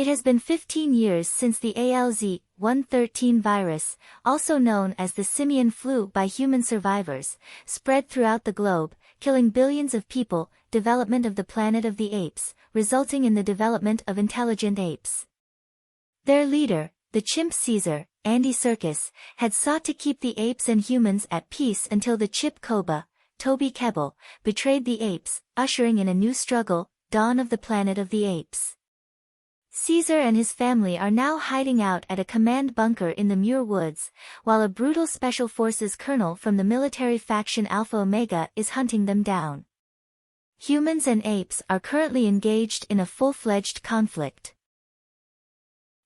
It has been 15 years since the ALZ-113 virus, also known as the simian flu by human survivors, spread throughout the globe, killing billions of people, development of the Planet of the Apes, resulting in the development of intelligent apes. Their leader, the chimp Caesar, Andy Serkis, had sought to keep the apes and humans at peace until the chip Koba, Toby Kebbell, betrayed the apes, ushering in a new struggle, dawn of the Planet of the Apes. Caesar and his family are now hiding out at a command bunker in the Muir Woods, while a brutal special forces colonel from the military faction Alpha Omega is hunting them down. Humans and apes are currently engaged in a full-fledged conflict.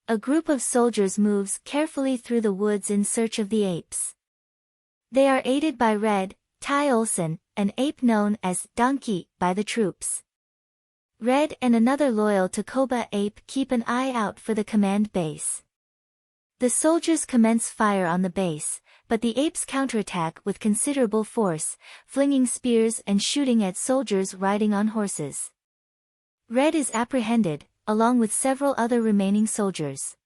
A group of soldiers moves carefully through the woods in search of the apes. They are aided by Red, Ty Olson, an ape known as Donkey by the troops. Red and another loyal to Koba ape keep an eye out for the command base. The soldiers commence fire on the base, but the apes counterattack with considerable force, flinging spears and shooting at soldiers riding on horses. Red is apprehended, along with several other remaining soldiers.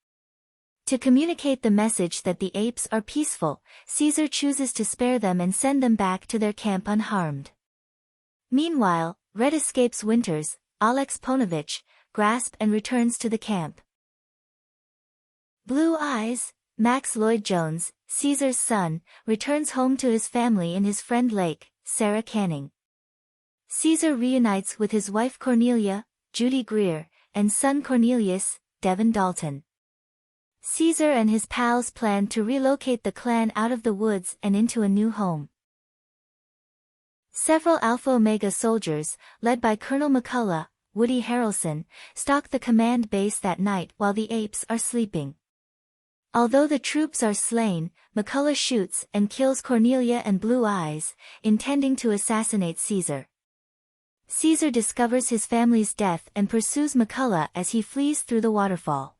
To communicate the message that the apes are peaceful, Caesar chooses to spare them and send them back to their camp unharmed. Meanwhile, Red escapes Winters, Alex Ponovich, grasp and returns to the camp. Blue Eyes, Max Lloyd-Jones, Caesar's son, returns home to his family in his friend Lake, Sarah Canning. Caesar reunites with his wife Cornelia, Judy Greer, and son Cornelius, Devon Dalton. Caesar and his pals plan to relocate the clan out of the woods and into a new home. Several Alpha Omega soldiers, led by Colonel McCullough, Woody Harrelson, stalk the command base that night while the apes are sleeping. Although the troops are slain, McCullough shoots and kills Cornelia and Blue Eyes, intending to assassinate Caesar. Caesar discovers his family's death and pursues McCullough as he flees through the waterfall.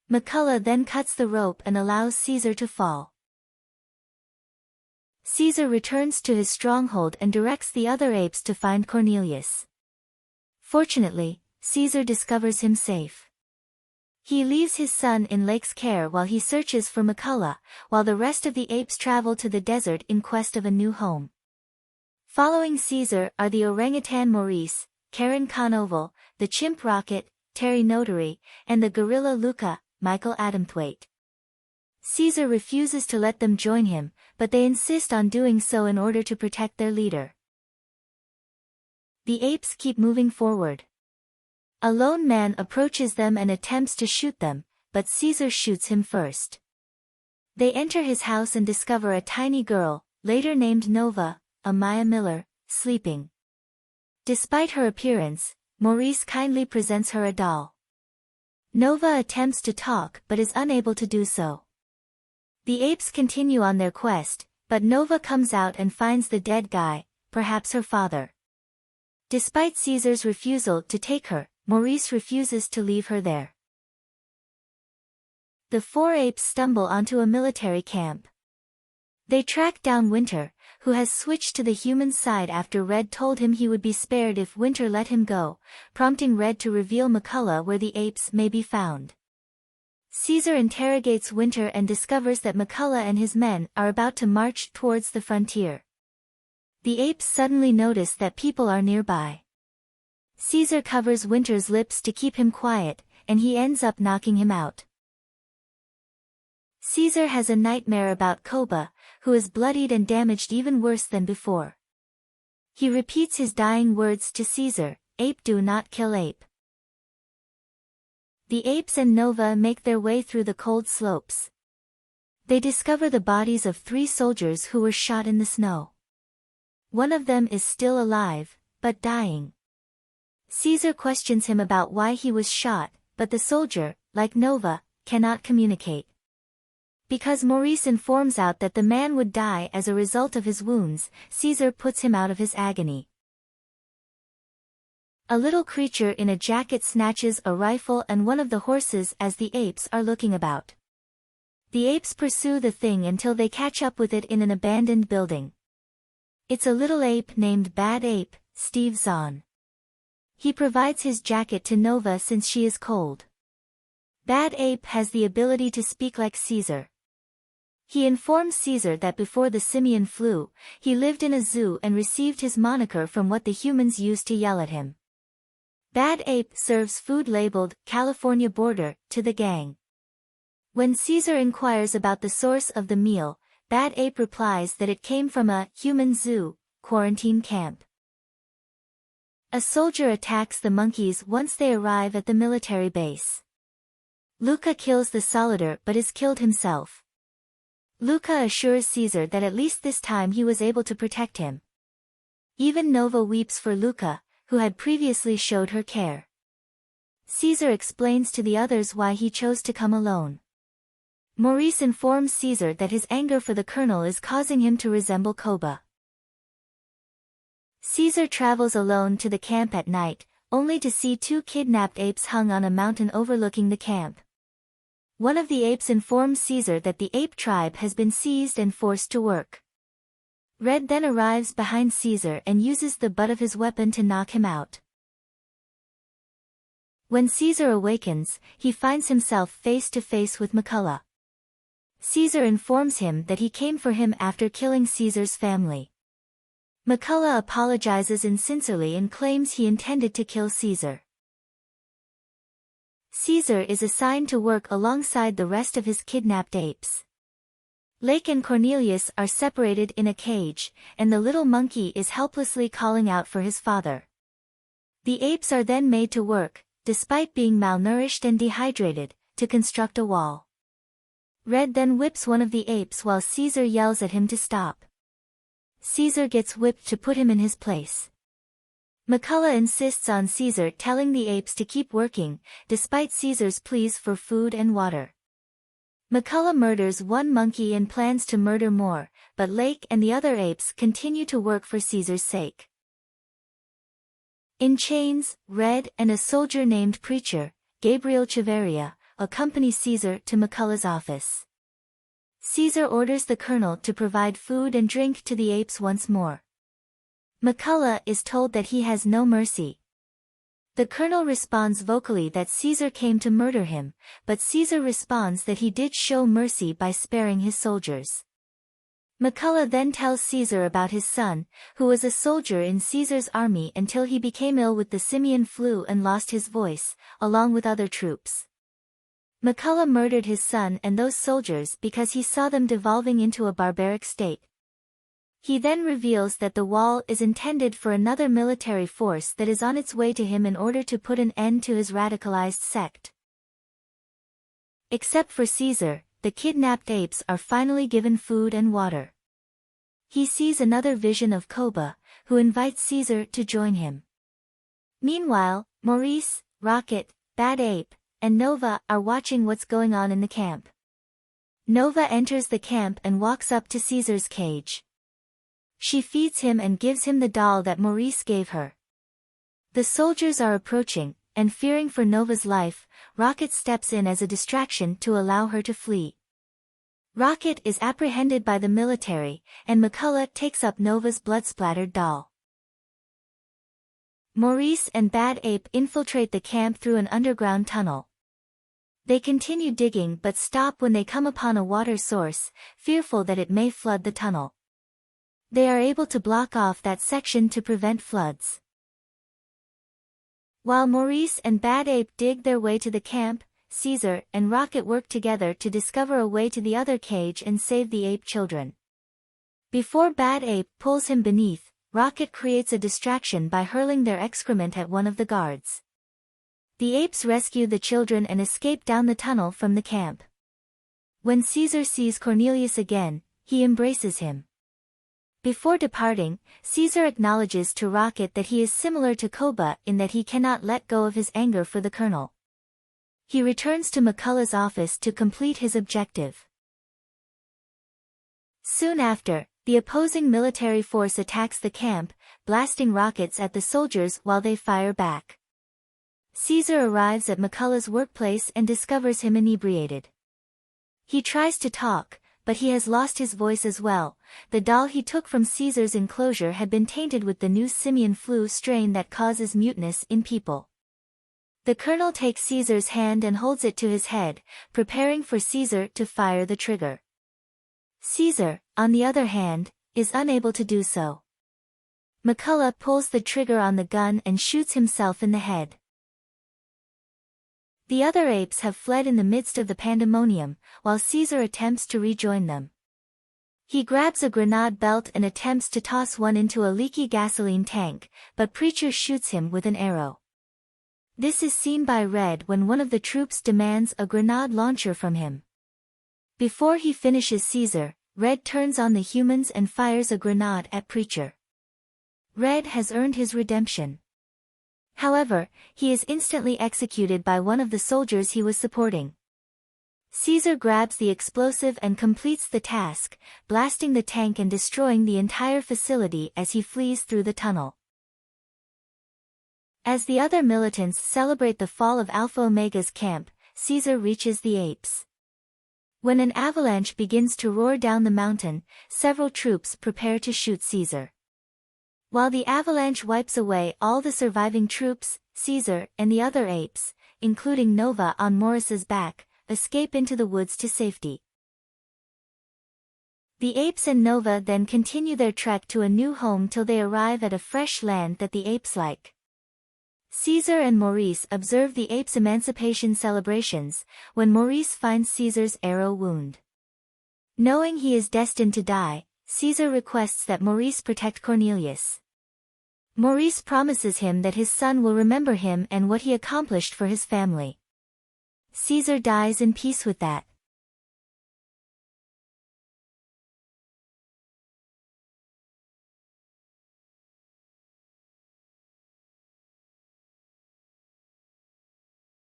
McCullough then cuts the rope and allows Caesar to fall. Caesar returns to his stronghold and directs the other apes to find Cornelius. Fortunately, Caesar discovers him safe. He leaves his son in Lake's care while he searches for McCullough, while the rest of the apes travel to the desert in quest of a new home. Following Caesar are the orangutan Maurice, Karen Conoval, the chimp Rocket, Terry Notary, and the gorilla Luca, Michael Adamthwaite. Caesar refuses to let them join him, but they insist on doing so in order to protect their leader. The apes keep moving forward. A lone man approaches them and attempts to shoot them, but Caesar shoots him first. They enter his house and discover a tiny girl, later named Nova, Amaya Miller, sleeping. Despite her appearance, Maurice kindly presents her a doll. Nova attempts to talk but is unable to do so. The apes continue on their quest, but Nova comes out and finds the dead guy, perhaps her father. Despite Caesar's refusal to take her, Maurice refuses to leave her there. The four apes stumble onto a military camp. They track down Winter, who has switched to the human side after Red told him he would be spared if Winter let him go, prompting Red to reveal McCullough where the apes may be found. Caesar interrogates Winter and discovers that McCullough and his men are about to march towards the frontier. The apes suddenly notice that people are nearby. Caesar covers Winter's lips to keep him quiet, and he ends up knocking him out. Caesar has a nightmare about Koba, who is bloodied and damaged even worse than before. He repeats his dying words to Caesar, "Ape do not kill ape." The apes and Nova make their way through the cold slopes. They discover the bodies of 3 soldiers who were shot in the snow. One of them is still alive, but dying. Caesar questions him about why he was shot, but the soldier, like Nova, cannot communicate. Because Maurice informs out that the man would die as a result of his wounds, Caesar puts him out of his agony. A little creature in a jacket snatches a rifle and one of the horses as the apes are looking about. The apes pursue the thing until they catch up with it in an abandoned building. It's a little ape named Bad Ape, Steve Zahn. He provides his jacket to Nova since she is cold. Bad Ape has the ability to speak like Caesar. He informs Caesar that before the simian flu, he lived in a zoo and received his moniker from what the humans used to yell at him. Bad Ape serves food labeled California Border to the gang. When Caesar inquires about the source of the meal, Bad Ape replies that it came from a human zoo quarantine camp. A soldier attacks the monkeys once they arrive at the military base. Luca kills the soldier but is killed himself. Luca assures Caesar that at least this time he was able to protect him. Even Nova weeps for Luca, who had previously showed her care. Caesar explains to the others why he chose to come alone. Maurice informs Caesar that his anger for the colonel is causing him to resemble Koba. Caesar travels alone to the camp at night, only to see two kidnapped apes hung on a mountain overlooking the camp. One of the apes informs Caesar that the ape tribe has been seized and forced to work. Red then arrives behind Caesar and uses the butt of his weapon to knock him out. When Caesar awakens, he finds himself face to face with McCullough. Caesar informs him that he came for him after killing Caesar's family. McCullough apologizes insincerely and claims he intended to kill Caesar. Caesar is assigned to work alongside the rest of his kidnapped apes. Lake and Cornelius are separated in a cage, and the little monkey is helplessly calling out for his father. The apes are then made to work, despite being malnourished and dehydrated, to construct a wall. Red then whips one of the apes while Caesar yells at him to stop. Caesar gets whipped to put him in his place. McCullough insists on Caesar telling the apes to keep working, despite Caesar's pleas for food and water. McCullough murders one monkey and plans to murder more, but Lake and the other apes continue to work for Caesar's sake. In chains, Red and a soldier named Preacher, Gabriel Chavarria, accompany Caesar to McCullough's office. Caesar orders the colonel to provide food and drink to the apes once more. McCullough is told that he has no mercy. The colonel responds vocally that Caesar came to murder him, but Caesar responds that he did show mercy by sparing his soldiers. McCullough then tells Caesar about his son, who was a soldier in Caesar's army until he became ill with the simian flu and lost his voice, along with other troops. McCullough murdered his son and those soldiers because he saw them devolving into a barbaric state. He then reveals that the wall is intended for another military force that is on its way to him in order to put an end to his radicalized sect. Except for Caesar, the kidnapped apes are finally given food and water. He sees another vision of Koba, who invites Caesar to join him. Meanwhile, Maurice, Rocket, Bad Ape, and Nova are watching what's going on in the camp. Nova enters the camp and walks up to Caesar's cage. She feeds him and gives him the doll that Maurice gave her. The soldiers are approaching, and fearing for Nova's life, Rocket steps in as a distraction to allow her to flee. Rocket is apprehended by the military, and McCullough takes up Nova's blood-splattered doll. Maurice and Bad Ape infiltrate the camp through an underground tunnel. They continue digging but stop when they come upon a water source, fearful that it may flood the tunnel. They are able to block off that section to prevent floods. While Maurice and Bad Ape dig their way to the camp, Caesar and Rocket work together to discover a way to the other cage and save the ape children. Before Bad Ape pulls him beneath, Rocket creates a distraction by hurling their excrement at one of the guards. The apes rescue the children and escape down the tunnel from the camp. When Caesar sees Cornelius again, he embraces him. Before departing, Caesar acknowledges to Rocket that he is similar to Koba in that he cannot let go of his anger for the colonel. He returns to McCullough's office to complete his objective. Soon after, the opposing military force attacks the camp, blasting rockets at the soldiers while they fire back. Caesar arrives at McCullough's workplace and discovers him inebriated. He tries to talk, but he has lost his voice as well. The doll he took from Caesar's enclosure had been tainted with the new simian flu strain that causes muteness in people. The colonel takes Caesar's hand and holds it to his head, preparing for Caesar to fire the trigger. Caesar, on the other hand, is unable to do so. McCullough pulls the trigger on the gun and shoots himself in the head. The other apes have fled in the midst of the pandemonium, while Caesar attempts to rejoin them. He grabs a grenade belt and attempts to toss one into a leaky gasoline tank, but Preacher shoots him with an arrow. This is seen by Red when one of the troops demands a grenade launcher from him. Before he finishes Caesar, Red turns on the humans and fires a grenade at Preacher. Red has earned his redemption. However, he is instantly executed by one of the soldiers he was supporting. Caesar grabs the explosive and completes the task, blasting the tank and destroying the entire facility as he flees through the tunnel. As the other militants celebrate the fall of Alpha Omega's camp, Caesar reaches the apes. When an avalanche begins to roar down the mountain, several troops prepare to shoot Caesar. While the avalanche wipes away all the surviving troops, Caesar and the other apes, including Nova on Morris's back, escape into the woods to safety. The apes and Nova then continue their trek to a new home till they arrive at a fresh land that the apes like. Caesar and Maurice observe the apes' emancipation celebrations, when Maurice finds Caesar's arrow wound. Knowing he is destined to die, Caesar requests that Maurice protect Cornelius. Maurice promises him that his son will remember him and what he accomplished for his family. Caesar dies in peace with that.